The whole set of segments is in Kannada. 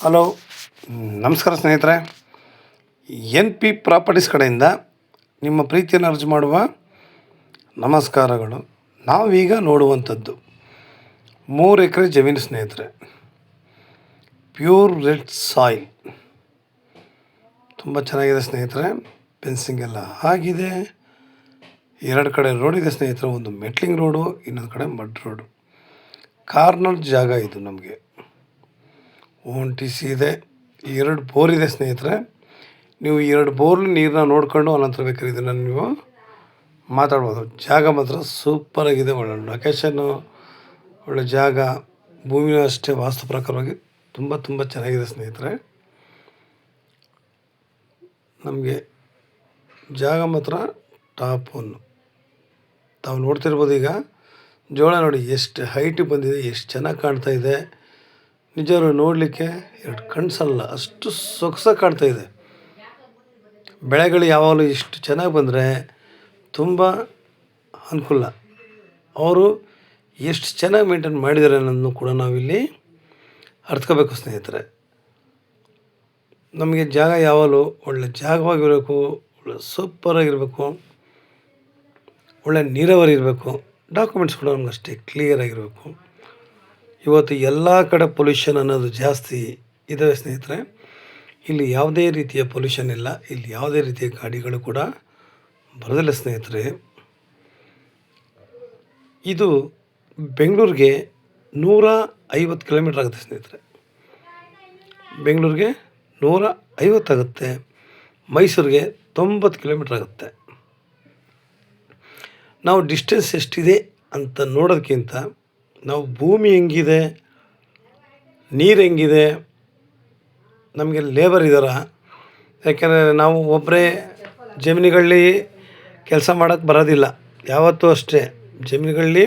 ಹಲೋ, ನಮಸ್ಕಾರ ಸ್ನೇಹಿತರೆ. ಎನ್ ಪಿ ಪ್ರಾಪರ್ಟೀಸ್ ಕಡೆಯಿಂದ ನಿಮ್ಮ ಪ್ರೀತಿಯನ್ನು ಅರ್ಜಿ ಮಾಡುವ ನಮಸ್ಕಾರಗಳು. ನಾವೀಗ ನೋಡುವಂಥದ್ದು 3 ಎಕರೆ ಜಮೀನು ಸ್ನೇಹಿತರೆ. ಪ್ಯೂರ್ ರೆಡ್ ಸಾಯಿಲ್, ತುಂಬ ಚೆನ್ನಾಗಿದೆ ಸ್ನೇಹಿತರೆ. ಫೆನ್ಸಿಂಗ್ ಎಲ್ಲ ಆಗಿದೆ. 2 ಕಡೆ ರೋಡ್ ಇದೆ ಸ್ನೇಹಿತರೆ. ಒಂದು ಮೆಟ್ಲಿಂಗ್ ರೋಡು, ಇನ್ನೊಂದು ಕಡೆ ಮಡ್ ರೋಡು. ಕಾರ್ನರ್ ಜಾಗ ಇದು. ನಮಗೆ ONTC ಇದೆ. 2 ಬೋರ್ ಇದೆ ಸ್ನೇಹಿತರೆ. ನೀವು 2 ಬೋರ್ ನೀರನ್ನ ನೋಡ್ಕೊಂಡು ಅನಂತರ ಬೇಕಾದ್ರೆ ಇದನ್ನು ನೀವು ಮಾತಾಡ್ಬೋದು. ಜಾಗ ಮಾತ್ರ ಸೂಪರಾಗಿದೆ. ಒಳ್ಳೆ ಲೊಕೇಶನ್ನು, ಒಳ್ಳೆ ಜಾಗ, ಭೂಮಿಯೂ ಅಷ್ಟೇ ವಾಸ್ತು ಪ್ರಕಾರವಾಗಿ ತುಂಬ ಚೆನ್ನಾಗಿದೆ ಸ್ನೇಹಿತರೆ. ನಮಗೆ ಜಾಗ ಮಾತ್ರ ಟಾಪ್ 1. ತಾವು ನೋಡ್ತಿರ್ಬೋದು. ಈಗ ಜೋಳ ನೋಡಿ ಎಷ್ಟು ಹೈಟ್ ಬಂದಿದೆ, ಎಷ್ಟು ಚೆನ್ನಾಗಿ ಕಾಣ್ತಾ ಇದೆ. ನಿಜವರು ನೋಡಲಿಕ್ಕೆ 2 ಕಣ್ಸಲ್ಲ, ಅಷ್ಟು ಸೊಗಸಾಗಿ ಕಾಣ್ತಾಯಿದೆ. ಬೆಳೆಗಳು ಯಾವಾಗಲೂ ಇಷ್ಟು ಚೆನ್ನಾಗಿ ಬಂದರೆ ತುಂಬ ಅನುಕೂಲ. ಅವರು ಎಷ್ಟು ಚೆನ್ನಾಗಿ ಮೇಂಟೈನ್ ಮಾಡಿದ್ದಾರೆ ಅನ್ನೋದನ್ನು ಕೂಡ ನಾವಿಲ್ಲಿ ಅರ್ಥಕೋಬೇಕು ಸ್ನೇಹಿತರೆ. ನಮಗೆ ಜಾಗ ಯಾವಾಗಲೂ ಒಳ್ಳೆ ಜಾಗವಾಗಿರಬೇಕು, ಒಳ್ಳೆ ಸೂಪರಾಗಿರಬೇಕು, ಒಳ್ಳೆ ನೀರಾವರಿ ಇರಬೇಕು. ಡಾಕ್ಯುಮೆಂಟ್ಸ್ ಕೂಡ ನಮ್ಗೆ ಅಷ್ಟೇ ಕ್ಲಿಯರಾಗಿರಬೇಕು. ಇವತ್ತು ಎಲ್ಲ ಕಡೆ ಪೊಲ್ಯೂಷನ್ ಅನ್ನೋದು ಜಾಸ್ತಿ ಇದ್ದಾವೆ ಸ್ನೇಹಿತರೆ. ಇಲ್ಲಿ ಯಾವುದೇ ರೀತಿಯ ಪೊಲ್ಯೂಷನ್ ಇಲ್ಲ. ಇಲ್ಲಿ ಯಾವುದೇ ರೀತಿಯ ಗಾಡಿಗಳು ಕೂಡ ಬರೋದಿಲ್ಲ ಸ್ನೇಹಿತರೆ. ಇದು ಬೆಂಗಳೂರಿಗೆ 150 ಕಿಲೋಮೀಟ್ರ್ ಆಗುತ್ತೆ ಸ್ನೇಹಿತರೆ. ಬೆಂಗಳೂರಿಗೆ 150 ಆಗುತ್ತೆ. ಮೈಸೂರಿಗೆ 90 ಕಿಲೋಮೀಟ್ರ್ ಆಗುತ್ತೆ. ನಾವು ಡಿಸ್ಟೆನ್ಸ್ ಎಷ್ಟಿದೆ ಅಂತ ನೋಡೋದಕ್ಕಿಂತ ನಾವು ಭೂಮಿ ಹೆಂಗಿದೆ, ನೀರು ಹೆಂಗಿದೆ, ನಮಗೆ ಲೇಬರ್ ಇದ್ದಾರಾ. ಯಾಕೆಂದರೆ ನಾವು ಒಬ್ಬರೇ ಜಮೀನುಗಳಲ್ಲಿ ಕೆಲಸ ಮಾಡೋಕ್ಕೆ ಬರೋದಿಲ್ಲ. ಯಾವತ್ತೂ ಅಷ್ಟೇ ಜಮೀನುಗಳಲ್ಲಿ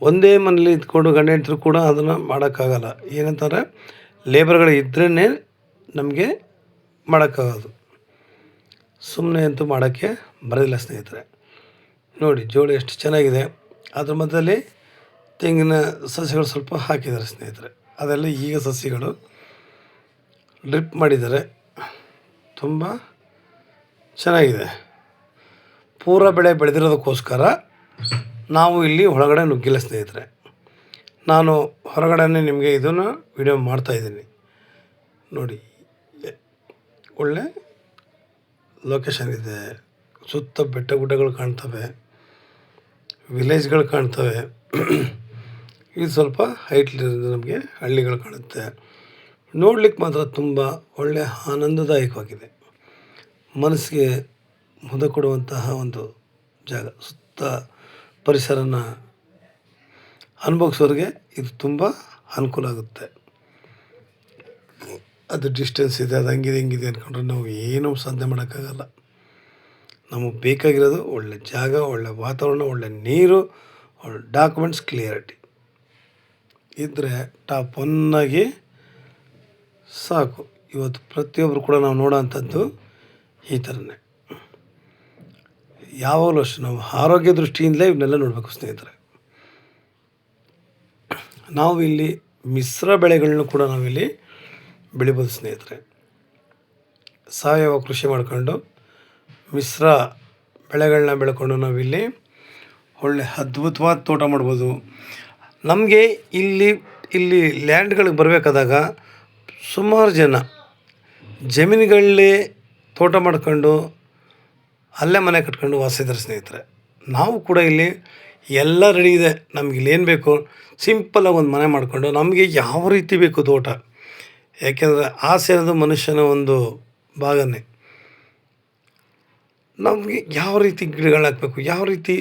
ಒಂದೇ ಮನೇಲಿ ಇದ್ಕೊಂಡು ಗಂಡ ಹೆಂಡತಿರು ಕೂಡ ಅದನ್ನು ಮಾಡೋಕ್ಕಾಗಲ್ಲ. ಏನಂತಾರೆ, ಲೇಬರ್ಗಳು ಇದ್ರೇ ನಮಗೆ ಮಾಡೋಕ್ಕಾಗೋದು. ಸುಮ್ಮನೆ ಅಂತೂ ಮಾಡೋಕ್ಕೆ ಬರೋದಿಲ್ಲ ಸ್ನೇಹಿತರೆ. ನೋಡಿ ಜೋಳ ಎಷ್ಟು ಚೆನ್ನಾಗಿದೆ. ಅದ್ರ ಮಧ್ಯದಲ್ಲಿ ತೆಂಗಿನ ಸಸಿಗಳು ಸ್ವಲ್ಪ ಹಾಕಿದ್ದಾರೆ ಸ್ನೇಹಿತರೆ. ಅದೆಲ್ಲ ಈಗ ಸಸಿಗಳು ಡ್ರಿಪ್ ಮಾಡಿದ್ದಾರೆ. ತುಂಬ ಚೆನ್ನಾಗಿದೆ. ಪೂರ ಬೆಳೆ ಬೆಳೆದಿರೋದಕ್ಕೋಸ್ಕರ ನಾವು ಇಲ್ಲಿ ಒಳಗಡೆ ನುಗ್ಗಿಲ್ಲ ಸ್ನೇಹಿತರೆ. ನಾನು ಹೊರಗಡೆ ನಿಮಗೆ ಇದನ್ನು ವಿಡಿಯೋ ಮಾಡ್ತಾಯಿದ್ದೀನಿ. ನೋಡಿ ಒಳ್ಳೆ ಲೊಕೇಶನ್ ಇದೆ. ಸುತ್ತ ಬೆಟ್ಟ ಗುಡ್ಡಗಳು ಕಾಣ್ತವೆ, ವಿಲೇಜ್ಗಳು ಕಾಣ್ತವೆ. ಇದು ಸ್ವಲ್ಪ ಹೈಟ್ಲಿರೋದು ನಮಗೆ ಹಳ್ಳಿಗಳು ಕಾಣುತ್ತೆ. ನೋಡ್ಲಿಕ್ಕೆ ಮಾತ್ರ ತುಂಬ ಒಳ್ಳೆಯ ಆನಂದದಾಯಕವಾಗಿದೆ. ಮನಸ್ಸಿಗೆ ಮುದ ಕೊಡುವಂತಹ ಒಂದು ಜಾಗ. ಸುತ್ತ ಪರಿಸರನ ಅನುಭವಿಸೋರಿಗೆ ಇದು ತುಂಬ ಅನುಕೂಲ ಆಗುತ್ತೆ. ಅದು ಡಿಸ್ಟೆನ್ಸ್ ಇದೆ, ಅದು ಹಂಗಿದೆ ಹಿಂಗಿದೆ ಅಂದ್ಕೊಂಡ್ರೆ ನಾವು ಏನೂ ಸಾಧನೆ ಮಾಡೋಕ್ಕಾಗಲ್ಲ. ನಮಗೆ ಬೇಕಾಗಿರೋದು ಒಳ್ಳೆ ಜಾಗ, ಒಳ್ಳೆ ವಾತಾವರಣ, ಒಳ್ಳೆ ನೀರು, ಒಳ್ಳೆ ಡಾಕ್ಯುಮೆಂಟ್ಸ್ ಕ್ಲಿಯರಿಟಿ ಇದ್ದರೆ ಟಾಪ್ 1 ಆಗಿ ಸಾಕು. ಇವತ್ತು ಪ್ರತಿಯೊಬ್ಬರು ಕೂಡ ನಾವು ನೋಡೋ ಅಂಥದ್ದು ಈ ಥರನೇ. ಯಾವಾಗಲೂ ಅಷ್ಟು ನಾವು ಆರೋಗ್ಯ ದೃಷ್ಟಿಯಿಂದಲೇ ಇವನ್ನೆಲ್ಲ ನೋಡಬೇಕು ಸ್ನೇಹಿತರೆ. ನಾವು ಇಲ್ಲಿ ಮಿಶ್ರ ಬೆಳೆಗಳನ್ನೂ ಕೂಡ ನಾವಿಲ್ಲಿ ಬೆಳಿಬೋದು ಸ್ನೇಹಿತರೆ. ಸಾವಯವ ಕೃಷಿ ಮಾಡ್ಕೊಂಡು ಮಿಶ್ರ ಬೆಳೆಗಳನ್ನ ಬೆಳ್ಕೊಂಡು ನಾವಿಲ್ಲಿ ಒಳ್ಳೆ ಅದ್ಭುತವಾದ ತೋಟ ಮಾಡ್ಬೋದು. ನಮಗೆ ಇಲ್ಲಿ ಲ್ಯಾಂಡ್ಗಳಿಗೆ ಬರಬೇಕಾದಾಗ ಸುಮಾರು ಜನ ಜಮೀನುಗಳಲ್ಲೇ ತೋಟ ಮಾಡ್ಕೊಂಡು ಅಲ್ಲೇ ಮನೆ ಕಟ್ಕೊಂಡು ವಾಸಿಸಿದ್ದಾರೆ ಸ್ನೇಹಿತರೆ. ನಾವು ಕೂಡ ಇಲ್ಲಿ ಎಲ್ಲ ರೆಡಿ ಇದೆ. ನಮ್ಗೆ ಇಲ್ಲೇನು ಬೇಕು, ಸಿಂಪಲಾಗಿ ಒಂದು ಮನೆ ಮಾಡಿಕೊಂಡು ನಮಗೆ ಯಾವ ರೀತಿ ಬೇಕು ತೋಟ. ಯಾಕೆಂದರೆ ಆಸೆ ಅನ್ನೋದು ಮನುಷ್ಯನ ಒಂದು ಭಾಗನೇ. ನಮಗೆ ಯಾವ ರೀತಿ ಗಿಡಗಳನ್ನ ಹಾಕಬೇಕು, ಯಾವ ರೀತಿ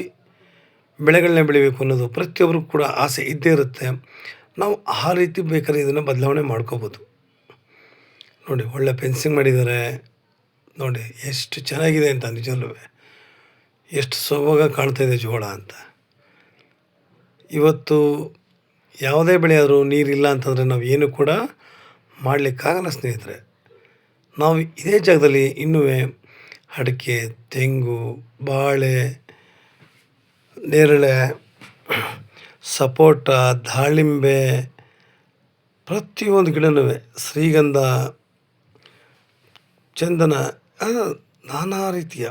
ಬೆಳೆಗಳನ್ನ ಬೆಳಿಬೇಕು ಅನ್ನೋದು ಪ್ರತಿಯೊಬ್ಬರಿಗೂ ಕೂಡ ಆಸೆ ಇದ್ದೇ ಇರುತ್ತೆ. ನಾವು ಆ ರೀತಿ ಬೇಕಾದ್ರೆ ಇದನ್ನು ಬದಲಾವಣೆ ಮಾಡ್ಕೋಬೋದು. ನೋಡಿ ಒಳ್ಳೆ ಫೆನ್ಸಿಂಗ್ ಮಾಡಿದ್ದಾರೆ. ನೋಡಿ ಎಷ್ಟು ಚೆನ್ನಾಗಿದೆ ಅಂತ. ನಿಜವೂ ಎಷ್ಟು ಸೊಬಗಾಗಿ ಕಾಣ್ತಾಯಿದೆ ಜೋಳ ಅಂತ. ಇವತ್ತು ಯಾವುದೇ ಬೆಳೆ ಆದರೂ ನೀರಿಲ್ಲ ಅಂತಂದರೆ ನಾವು ಏನು ಕೂಡ ಮಾಡಲಿಕ್ಕಾಗಲ್ಲ ಸ್ನೇಹಿತರೆ. ನಾವು ಇದೇ ಜಾಗದಲ್ಲಿ ಇನ್ನೂ ಅಡಿಕೆ, ತೆಂಗು, ಬಾಳೆ, ನೇರಳೆ, ಸಪೋಟ, ದಾಳಿಂಬೆ, ಪ್ರತಿಯೊಂದು ಗಿಡನೂ ಶ್ರೀಗಂಧ, ಚಂದನ, ನಾನಾ ರೀತಿಯ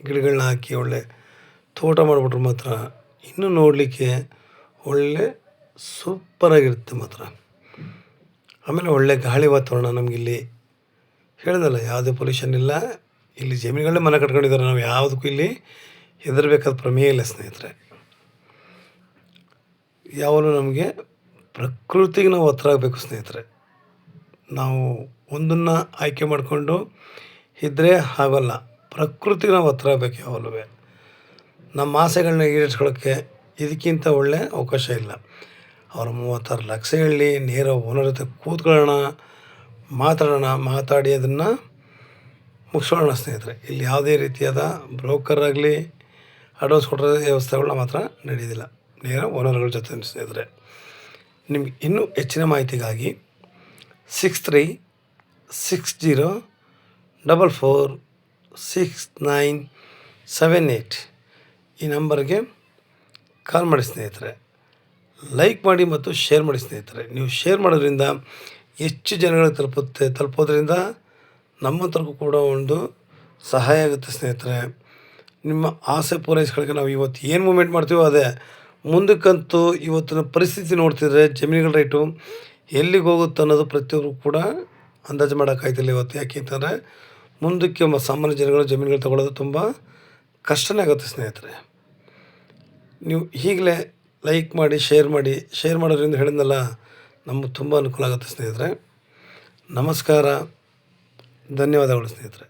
ಗಿಡಗಳನ್ನ ಹಾಕಿ ಒಳ್ಳೆ ತೋಟ ಮಾಡಿಬಿಟ್ರೆ ಮಾತ್ರ ಇನ್ನೂ ನೋಡಲಿಕ್ಕೆ ಒಳ್ಳೆ ಸೂಪರಾಗಿರುತ್ತೆ ಮಾತ್ರ. ಆಮೇಲೆ ಒಳ್ಳೆ ಗಾಳಿ ವಾತಾವರಣ ನಮಗಿಲ್ಲಿ. ಹೇಳಿದಲ್ಲ, ಯಾವುದೇ ಪೊಲ್ಯೂಷನ್ ಇಲ್ಲ. ಇಲ್ಲಿ ಜಮೀನುಗಳೇ ಮನೆ ಕಟ್ಕೊಂಡಿದ್ದಾರೆ. ನಾವು ಯಾವುದಕ್ಕೂ ಇಲ್ಲಿ ಹೆದರಬೇಕಾದ ಪ್ರಮೇಯ ಇಲ್ಲ ಸ್ನೇಹಿತರೆ. ಯಾವಾಗಲೂ ನಮಗೆ ಪ್ರಕೃತಿಗೆ ನಾವು ಹತ್ರ ಆಗಬೇಕು ಸ್ನೇಹಿತರೆ. ನಾವು ಒಂದನ್ನು ಆಯ್ಕೆ ಮಾಡಿಕೊಂಡು ಇದ್ದರೆ ಆಗೋಲ್ಲ. ಪ್ರಕೃತಿಗೆ ನಾವು ಹತ್ರ ಆಗಬೇಕು ಯಾವಾಗಲೂ. ನಮ್ಮ ಆಸೆಗಳನ್ನ ಈಡೇರಿಸ್ಕೊಳ್ಳೋಕ್ಕೆ ಇದಕ್ಕಿಂತ ಒಳ್ಳೆ ಅವಕಾಶ ಇಲ್ಲ. ಅವರು 36 ಲಕ್ಷ ಹೇಳಿ ನೇರ ಓನರ್ ಜೊತೆ ಕೂತ್ಕೊಳ್ಳೋಣ, ಮಾತಾಡೋಣ, ಮಾತಾಡಿ ಅದನ್ನು ಮುಗಿಸೋಣ ಸ್ನೇಹಿತರೆ. ಇಲ್ಲಿ ಯಾವುದೇ ರೀತಿಯಾದ ಬ್ರೋಕರ್ ಆಗಲಿ ಅಡ್ವಾನ್ಸ್ ಕೊಟ್ಟರೆ ವ್ಯವಸ್ಥೆಗಳನ್ನ ಮಾತ್ರ ನಡೆಯೋದಿಲ್ಲ. ನೇರ ಓನರ್ಗಳ ಜೊತೆ ಸ್ನೇಹಿತರೆ. ನಿಮ್ಗೆ ಇನ್ನೂ ಹೆಚ್ಚಿನ ಮಾಹಿತಿಗಾಗಿ 6360446978 ಈ ನಂಬರ್ಗೆ ಕಾಲ್ ಮಾಡಿ ಸ್ನೇಹಿತರೆ. ಲೈಕ್ ಮಾಡಿ ಮತ್ತು ಶೇರ್ ಮಾಡಿ ಸ್ನೇಹಿತರೆ. ನೀವು ಶೇರ್ ಮಾಡೋದ್ರಿಂದ ಹೆಚ್ಚು ಜನಗಳಿಗೆ ತಲುಪೋದ್ರಿಂದ ನಮ್ಮಂತರಿಗೂ ಕೂಡ ಒಂದು ಸಹಾಯ ಆಗುತ್ತೆ ಸ್ನೇಹಿತರೆ. ನಿಮ್ಮ ಆಸೆ ಪೂರೈಸ್ಕೊಳ್ಳೋಕ್ಕೆ ನಾವು ಇವತ್ತು ಏನು ಮೂಮೆಂಟ್ ಮಾಡ್ತೀವೋ ಅದೇ ಮುಂದಕ್ಕಂತೂ ಇವತ್ತಿನ ಪರಿಸ್ಥಿತಿ ನೋಡ್ತಿದ್ರೆ ಜಮೀನುಗಳ ರೇಟು ಎಲ್ಲಿಗೆ ಹೋಗುತ್ತೆ ಅನ್ನೋದು ಪ್ರತಿಯೊಬ್ಬರು ಕೂಡ ಅಂದಾಜು ಮಾಡೋಕ್ಕಾಯ್ತಿಲ್ಲ ಇವತ್ತು. ಯಾಕೆಂತಂದರೆ ಮುಂದಕ್ಕೆ ಸಾಮಾನ್ಯ ಜನಗಳು ಜಮೀನುಗಳು ತಗೊಳ್ಳೋದು ತುಂಬ ಕಷ್ಟನೇ ಆಗುತ್ತೆ ಸ್ನೇಹಿತರೆ. ನೀವು ಈಗಲೇ ಲೈಕ್ ಮಾಡಿ, ಶೇರ್ ಮಾಡೋದ್ರಿಂದ ಹೇಳಿದ್ನಲ್ಲ, ನಮಗೆ ತುಂಬ ಅನುಕೂಲ ಆಗುತ್ತೆ ಸ್ನೇಹಿತರೆ. ನಮಸ್ಕಾರ, ಧನ್ಯವಾದಗಳು ಸ್ನೇಹಿತರೆ.